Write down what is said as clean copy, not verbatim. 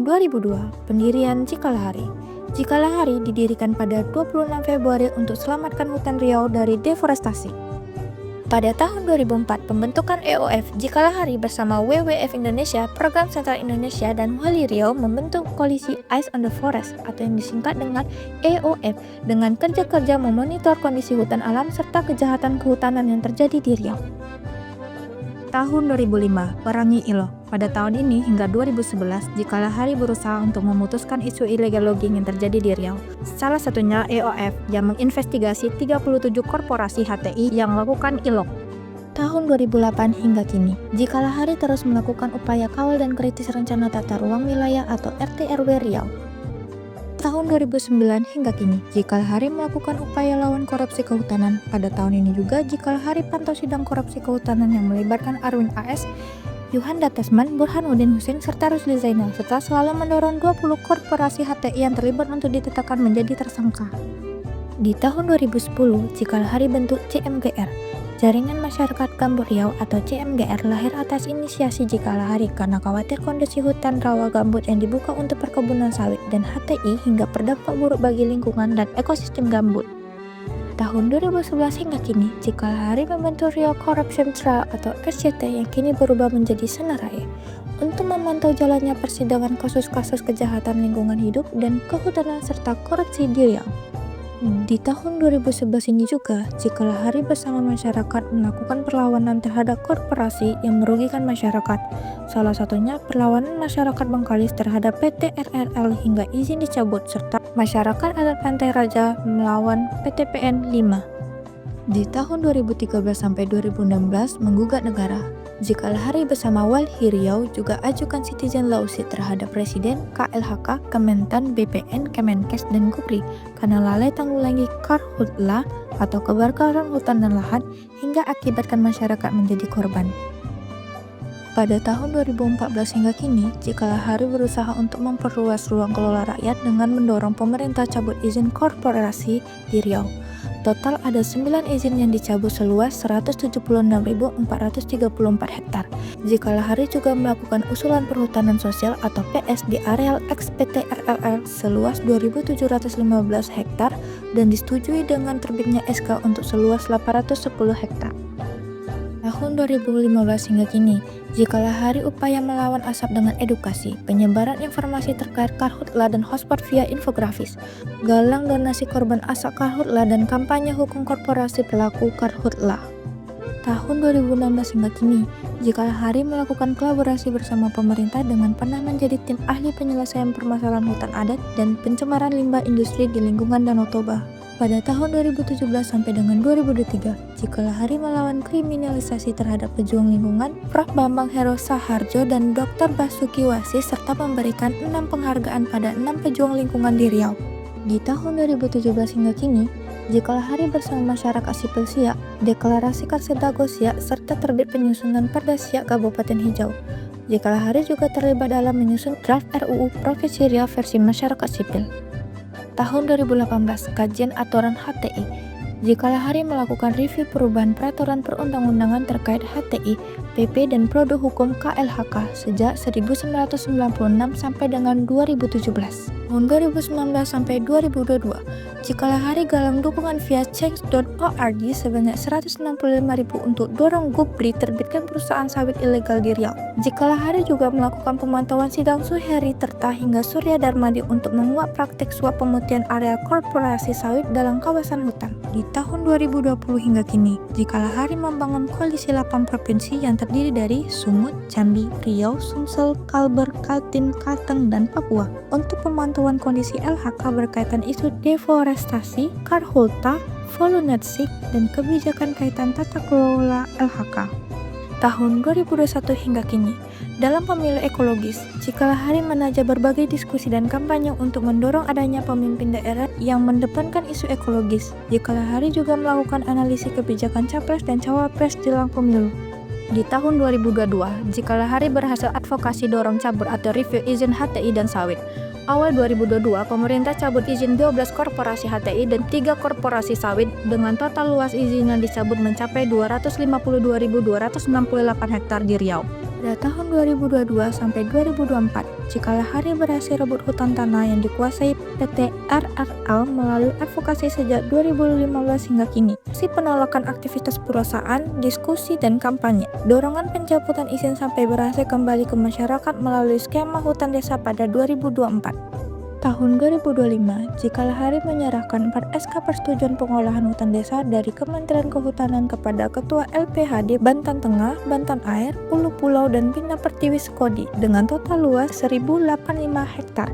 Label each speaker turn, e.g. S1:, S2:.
S1: 2002, pendirian Cikalahari. Cikalahari didirikan pada 26 Februari untuk selamatkan hutan Riau dari deforestasi. Pada tahun 2004, pembentukan EOF Cikalahari bersama WWF Indonesia, Program Sentral Indonesia, dan Wali Riau membentuk koalisi Eyes on the Forest atau yang disingkat dengan EOF dengan kerja-kerja memonitor kondisi hutan alam serta kejahatan kehutanan yang terjadi di Riau. Tahun 2005, perangi ILO. Pada tahun ini hingga 2011, Cikalahari berusaha untuk memutuskan isu illegal logging yang terjadi di Riau. Salah satunya EOF yang menginvestigasi 37 korporasi HTI yang melakukan ILO. Tahun 2008 hingga kini, Cikalahari terus melakukan upaya kawal dan kritis rencana tata ruang wilayah atau RT/RW Riau. Tahun 2009 hingga kini, Cikalahari melakukan upaya lawan korupsi kehutanan. Pada tahun ini juga, Cikalahari pantau sidang korupsi kehutanan yang melibatkan Arwin AS, Yuhanda Tesman, Burhanuddin Husin, serta Rusli Zainal, serta selalu mendorong 20 korporasi HTI yang terlibat untuk ditetapkan menjadi tersangka. Di tahun 2010, Cikalahari bentuk CMGR, Jaringan Masyarakat Gambut Riau atau CMGR, lahir atas inisiasi Cikalahari karena khawatir kondisi hutan rawa gambut yang dibuka untuk perkebunan sawit dan HTI hingga berdampak buruk bagi lingkungan dan ekosistem gambut. Tahun 2011 hingga kini, Cikalahari membentuk Riau Corruption Trial atau RCT yang kini berubah menjadi Senarai untuk memantau jalannya persidangan kasus-kasus kejahatan lingkungan hidup dan kehutanan serta korupsi di Riau. Di tahun 2011 ini juga, Cikalahari bersama masyarakat melakukan perlawanan terhadap korporasi yang merugikan masyarakat. Salah satunya perlawanan masyarakat Bengkalis terhadap PT RRL hingga izin dicabut, serta masyarakat adat Pantai Raja melawan PT PN 5. Di tahun 2013 sampai 2016 menggugat negara. Cikalahari bersama Walhi Riau juga ajukan citizen lawsuit terhadap Presiden, KLHK, Kementan, BPN, Kemenkes, dan Gupri karena lalai tanggulangi karhutlah atau kebakaran hutan dan lahan hingga akibatkan masyarakat menjadi korban. Pada tahun 2014 hingga kini, Cikalahari berusaha untuk memperluas ruang kelola rakyat dengan mendorong pemerintah cabut izin korporasi di Riau. Total ada 9 izin yang dicabut seluas 176.434 hektar. Cikalahari juga melakukan usulan perhutanan sosial atau PS di areal ex-PT RRL seluas 2.715 hektar dan disetujui dengan terbitnya SK untuk seluas 810 hektar. Tahun 2015 hingga kini, Cikalahari upaya melawan asap dengan edukasi, penyebaran informasi terkait karhutlah dan hotspot via infografis, galang donasi korban asap karhutlah dan kampanye hukum korporasi pelaku karhutlah. Tahun 2016 hingga kini, Cikalahari melakukan kolaborasi bersama pemerintah dengan pernah menjadi tim ahli penyelesaian permasalahan hutan adat dan pencemaran limbah industri di lingkungan Danau Toba. Pada tahun 2017 sampai dengan 2023, Cikalahari melawan kriminalisasi terhadap pejuang lingkungan, Prof. Bambang Hero Saharjo dan Dr. Basuki Wasi serta memberikan 6 penghargaan pada 6 pejuang lingkungan di Riau. Di tahun 2017 hingga kini, Cikalahari bersama masyarakat sipil Siak, deklarasikan Sedago Siak serta terbit penyusunan Perda Siak Kabupaten Hijau. Cikalahari juga terlibat dalam menyusun draft RUU Provinsi Riau versi masyarakat sipil. Tahun 2018, kajian aturan HTI. Cikalahari melakukan review perubahan peraturan perundang-undangan terkait HTI, PP dan produk hukum KLHK sejak 1996 sampai dengan 2017. Tahun 2019 sampai 2022, Cikalahari galang dukungan via change.org sebanyak 165.000 untuk dorong Gupri terbitkan perusahaan sawit ilegal di Riau. Cikalahari juga melakukan pemantauan sidang Suheri Tirta hingga Surya Darmadi untuk menguak praktik suap pemutihan area korporasi sawit dalam kawasan hutan. Di tahun 2020 hingga kini, Cikalahari membangun koalisi 8 provinsi yang terdiri dari Sumut, Jambi, Riau, Sumsel, Kalbar, Kaltim, Kalteng, dan Papua untuk pemantauan kondisi LHK berkaitan isu deforestasi, karhutlah, volumetric, dan kebijakan kaitan tata kelola LHK. Tahun 2021 hingga kini, dalam pemilu ekologis, Cikalahari menajak berbagai diskusi dan kampanye untuk mendorong adanya pemimpin daerah yang mendepankan isu ekologis. Cikalahari juga melakukan analisis kebijakan capres dan cawapres jelang pemilu. Di tahun 2022, Cikalahari berhasil advokasi dorong cabut atau review izin HTI dan sawit. Awal 2022, pemerintah cabut izin 12 korporasi HTI dan 3 korporasi sawit dengan total luas izin yang dicabut mencapai 252.268 hektar di Riau. pada tahun 2022 sampai 2024, jika Lahari berhasil rebut hutan tanah yang dikuasai PT RRL melalui advokasi sejak 2015 hingga kini, si penolakan aktivitas perusahaan, diskusi, dan kampanye, dorongan pencabutan izin sampai berhasil kembali ke masyarakat melalui skema hutan desa pada 2024. Tahun 2025, jika Lahari menyerahkan 4 SK persetujuan pengolahan hutan desa dari Kementerian Kehutanan kepada Ketua LPHD Banten Tengah, Banten Air, Ulu Pulau, dan Bina Pertiwi Sekodi dengan total luas 1085 hektar.